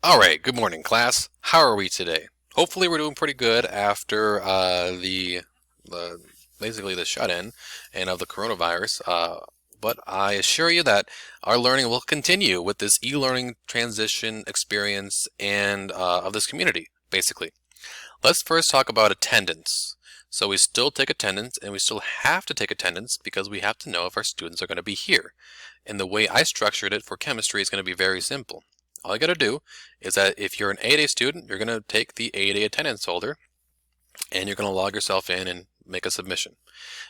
All right, good morning, class. How are we today? Hopefully, we're doing pretty good after the basically the shut-in and of the coronavirus. But I assure you that our learning will continue with this e-learning transition experience and of this community, basically. Let's first talk about attendance. So we still take attendance, and we still have to take attendance because we have to know if our students are going to be here. And the way I structured it for chemistry is going to be very simple. All you got to do is that if you're an A-Day student, you're going to take the A-Day attendance folder and you're going to log yourself in and make a submission.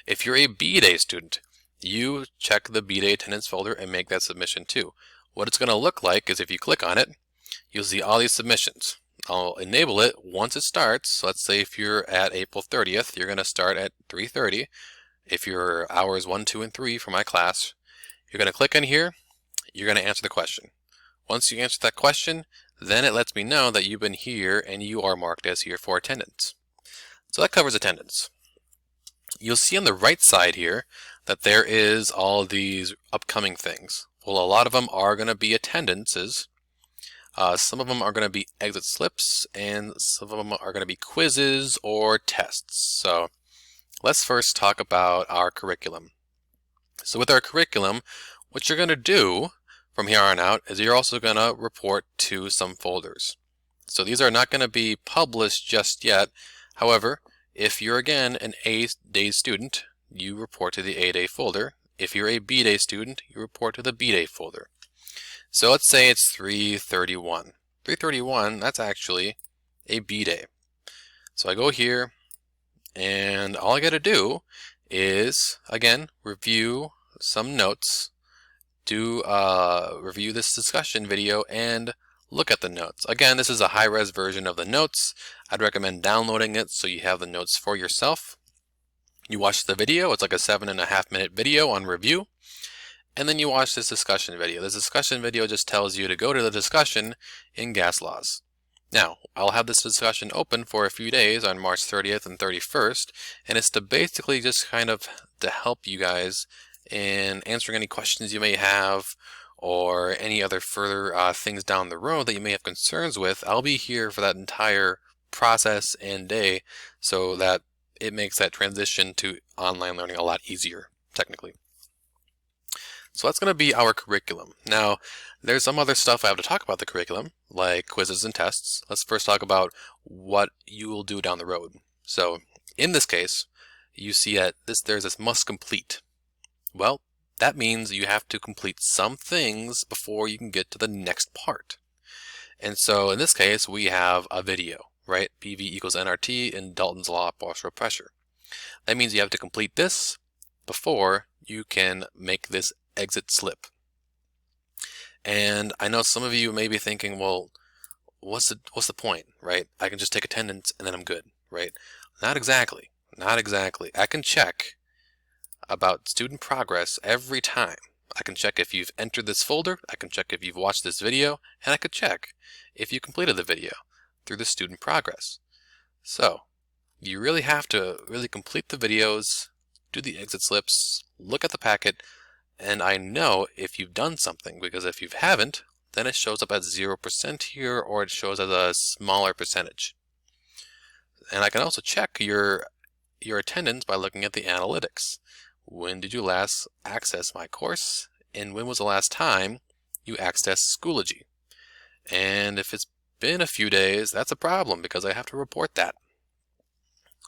If you're a B-Day student, you check the B-Day attendance folder and make that submission too. What it's going to look like is if you click on it, you'll see all these submissions. I'll enable it once it starts. So let's say if you're at April 30th, you're going to start at 3:30. If you're hours 1, 2, and 3 for my class, you're going to click in here, you're going to answer the question. Once you answer that question, then it lets me know that you've been here and you are marked as here for attendance. So that covers attendance. You'll see on the right side here that there is all these upcoming things. Well, a lot of them are going to be attendances. Some of them are going to be exit slips, and some of them are going to be quizzes or tests. So let's first talk about our curriculum. So with our curriculum, what you're going to do from here on out is you're also going to report to some folders. So these are not going to be published just yet. However, if you're again an A-Day student, you report to the A-Day folder. If you're a B-Day student, you report to the B-Day folder. So let's say it's 331. 331, that's actually a B-Day. So I go here, and all I got to do is, again, review some notes, review this discussion video, and look at the notes. Again, this is a high-res version of the notes. I'd recommend downloading it so you have the notes for yourself. You watch the video. It's like a 7.5-minute video on review. And then you watch this discussion video. This discussion video just tells you to go to the discussion in gas laws. Now, I'll have this discussion open for a few days on March 30th and 31st, and it's to basically just kind of to help you guys in answering any questions you may have or any other further things down the road that you may have concerns with. I'll be here for that entire process and day so that it makes that transition to online learning a lot easier, technically. So that's going to be our curriculum. Now, there's some other stuff I have to talk about the curriculum, like quizzes and tests. Let's first talk about what you will do down the road. So, in this case, you see that there's this must complete. Well, that means you have to complete some things before you can get to the next part. And so, in this case, we have a video, right? PV equals nRT in Dalton's law of partial pressure. That means you have to complete this before you can make this exit slip. And I know some of you may be thinking, well, what's the point, right? I can just take attendance and then I'm good, right? Not exactly. Not exactly. I can check about student progress every time. I can check if you've entered this folder, I can check if you've watched this video, and I could check if you completed the video through the student progress. So, you really have to really complete the videos, do the exit slips, look at the packet, and I know if you've done something, because if you haven't, then it shows up at 0% here, or it shows as a smaller percentage. And I can also check your attendance by looking at the analytics. When did you last access my course? And when was the last time you accessed Schoology? And if it's been a few days, that's a problem because I have to report that.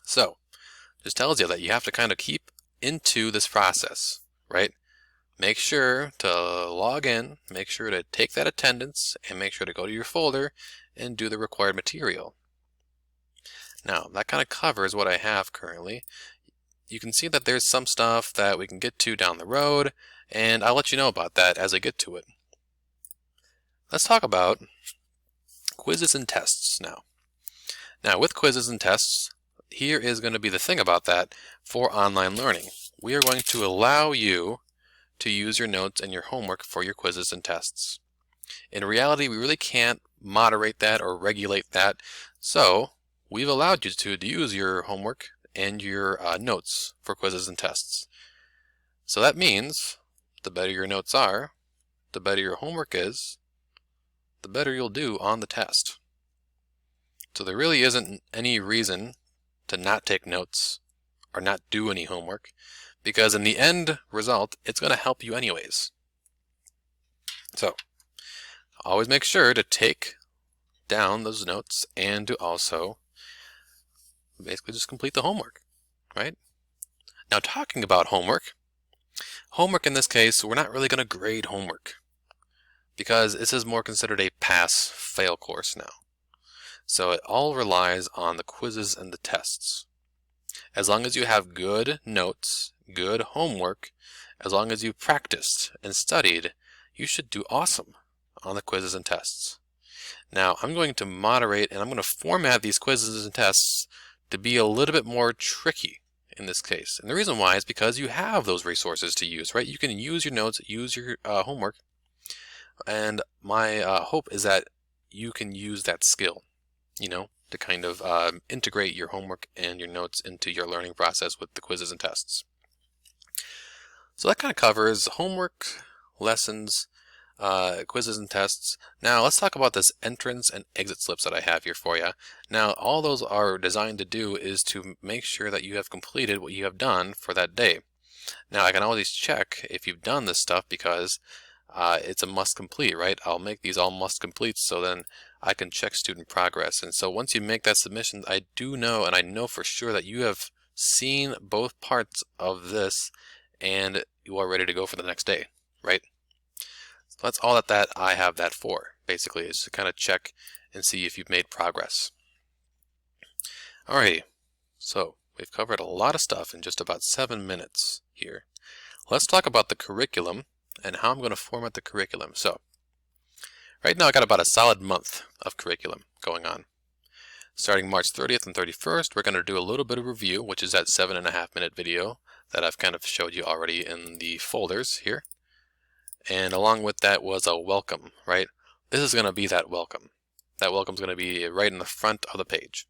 So, this tells you that you have to kind of keep into this process, right? Make sure to log in, make sure to take that attendance, and make sure to go to your folder and do the required material. Now, that kind of covers what I have currently. You can see that there's some stuff that we can get to down the road, and I'll let you know about that as I get to it. Let's talk about quizzes and tests now. Now, with quizzes and tests, here is going to be the thing about that for online learning. We are going to allow you to use your notes and your homework for your quizzes and tests. In reality, we really can't moderate that or regulate that, so we've allowed you to use your homework and your notes for quizzes and tests. So that means the better your notes are, the better your homework is, the better you'll do on the test. So there really isn't any reason to not take notes or not do any homework, because in the end result, it's going to help you anyways. So always make sure to take down those notes and to also basically just complete the homework, right? Now, talking about homework in this case, we're not really going to grade homework because this is more considered a pass-fail course now. So it all relies on the quizzes and the tests. As long as you have good notes, good homework, as long as you practiced and studied, you should do awesome on the quizzes and tests. Now, I'm going to moderate and I'm going to format these quizzes and tests to be a little bit more tricky in this case. And the reason why is because you have those resources to use, right? You can use your notes, use your homework, and my hope is that you can use that skill, to kind of integrate your homework and your notes into your learning process with the quizzes and tests. So that kind of covers homework, lessons, quizzes and tests. Now let's talk about this entrance and exit slips that I have here for you. Now all those are designed to do is to make sure that you have completed what you have done for that day. Now I can always check if you've done this stuff because it's a must complete, right? I'll make these all must complete so then I can check student progress. And so once you make that submission, I do know, and I know for sure that you have seen both parts of this and you are ready to go for the next day, right? So that's all that I have that for, basically, is to kind of check and see if you've made progress. Alrighty, so we've covered a lot of stuff in just about 7 minutes here. Let's talk about the curriculum and how I'm going to format the curriculum. So, right now I got about a solid month of curriculum going on. Starting March 30th and 31st, we're going to do a little bit of review, which is that 7.5-minute video that I've kind of showed you already in the folders here. And along with that was a welcome, right? This is going to be that welcome. That welcome is going to be right in the front of the page.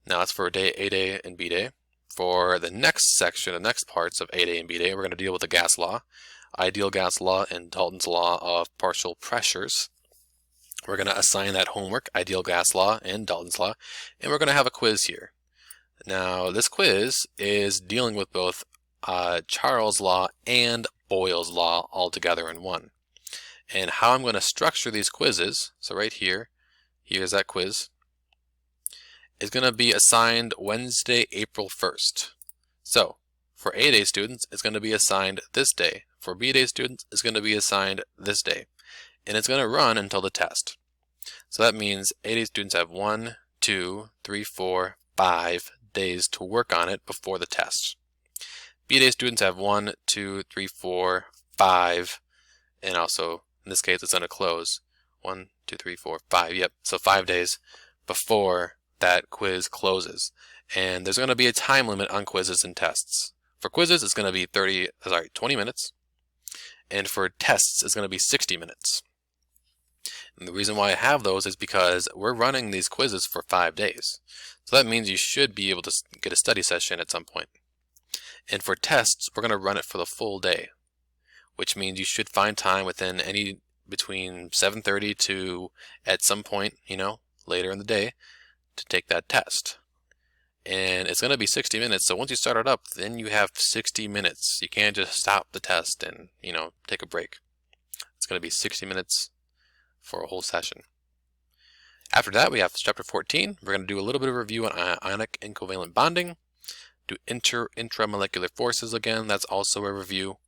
Now that's for day A-Day and B-Day. For the next section, the next parts of A-Day and B-Day, we're going to deal with the gas law, ideal gas law, and Dalton's law of partial pressures. We're going to assign that homework, ideal gas law and Dalton's law, and we're going to have a quiz here. Now this quiz is dealing with both Charles' law and Boyle's law all together in one. And how I'm going to structure these quizzes, so right here, here's that quiz, is going to be assigned Wednesday, April 1st. So for A-Day students, it's going to be assigned this day. For B-Day students, it's going to be assigned this day. And it's going to run until the test. So that means A-Day students have 1, 2, 3, 4, 5 days to work on it before the test. B-Day students have 1, 2, 3, 4, 5, and also in this case it's going to close 1, 2, 3, 4, 5. Yep, so 5 days before that quiz closes. And there's going to be a time limit on quizzes and tests. For quizzes, it's going to be 20 minutes, and for tests, it's going to be 60 minutes. And the reason why I have those is because we're running these quizzes for 5 days. So that means you should be able to get a study session at some point. And for tests, we're going to run it for the full day, which means you should find time within between 7:30 to at some point, later in the day to take that test. And it's going to be 60 minutes. So once you start it up, then you have 60 minutes. You can't just stop the test and, take a break. It's going to be 60 minutes for a whole session. After that, we have chapter 14. We're going to do a little bit of review on ionic and covalent bonding. Do intramolecular forces again. That's also a review.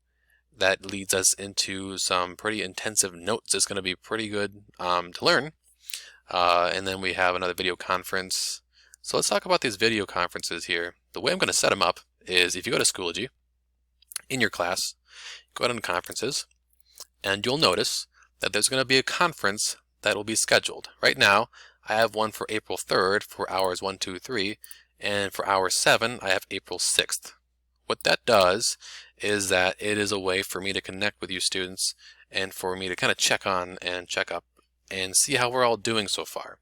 That leads us into some pretty intensive notes. It's going to be pretty good to learn. And then we have another video conference. So let's talk about these video conferences here. The way I'm going to set them up is if you go to Schoology, in your class, go out on conferences, and you'll notice that there's going to be a conference that will be scheduled. Right now, I have one for April 3rd for hours 1, 2, 3, and for hour 7, I have April 6th. What that does is that it is a way for me to connect with you students and for me to kind of check on and check up and see how we're all doing so far.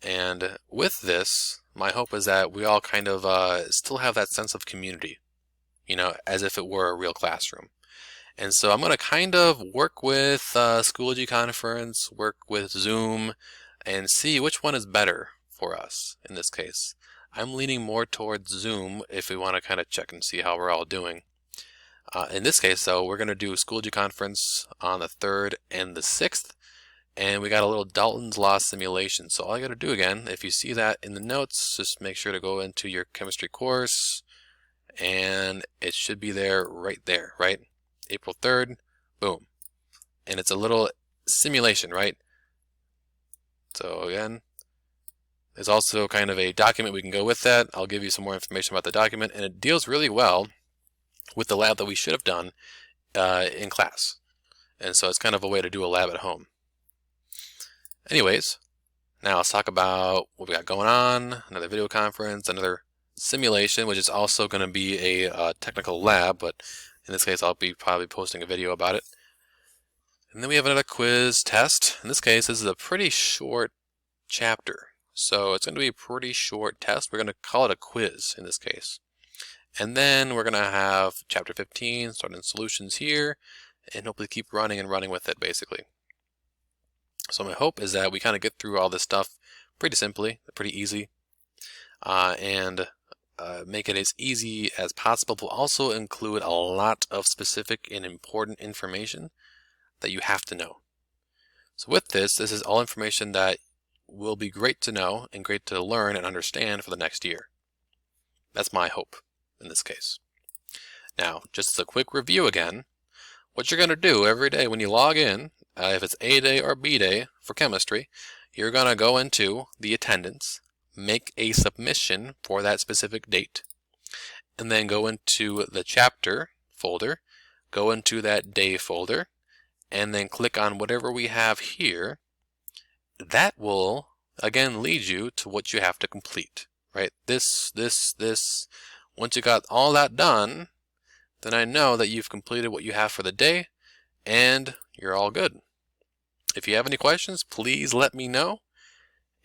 And with this, my hope is that we all kind of still have that sense of community, as if it were a real classroom. And so I'm going to kind of work with Schoology Conference, work with Zoom, and see which one is better for us in this case. I'm leaning more towards Zoom if we want to kind of check and see how we're all doing. In this case, though, we're going to do Schoology Conference on the 3rd and the 6th, and we got a little Dalton's Law simulation. So all you got to do again, if you see that in the notes, just make sure to go into your chemistry course, and it should be there, right? April 3rd, boom. And it's a little simulation, right? So again, there's also kind of a document we can go with that. I'll give you some more information about the document, and it deals really well with the lab that we should have done in class. And so it's kind of a way to do a lab at home. Anyways, now let's talk about what we got going on, another video conference, another simulation, which is also going to be a technical lab, but in this case I'll be probably posting a video about it. And then we have another quiz test. In this case, this is a pretty short chapter. So it's going to be a pretty short test. We're going to call it a quiz in this case. And then we're going to have chapter 15, starting solutions here, and hopefully keep running and running with it basically. So my hope is that we kind of get through all this stuff pretty simply, pretty easy, and make it as easy as possible, but also include a lot of specific and important information that you have to know. So with this is all information that will be great to know and great to learn and understand for the next year. That's my hope in this case. Now, just as a quick review again, what you're going to do every day when you log in, if it's A day or B day for chemistry, you're going to go into the attendance, make a submission for that specific date, and then go into the chapter folder, go into that day folder, and then click on whatever we have here. That will again lead you to what you have to complete, right? This. Once you got all that done, then I know that you've completed what you have for the day and you're all good. If you have any questions, please let me know,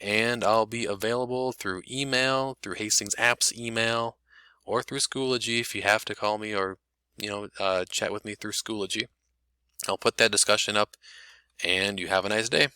and I'll be available through email, through Hastings Apps email, or through Schoology if you have to call me or chat with me through Schoology. I'll put that discussion up, and you have a nice day.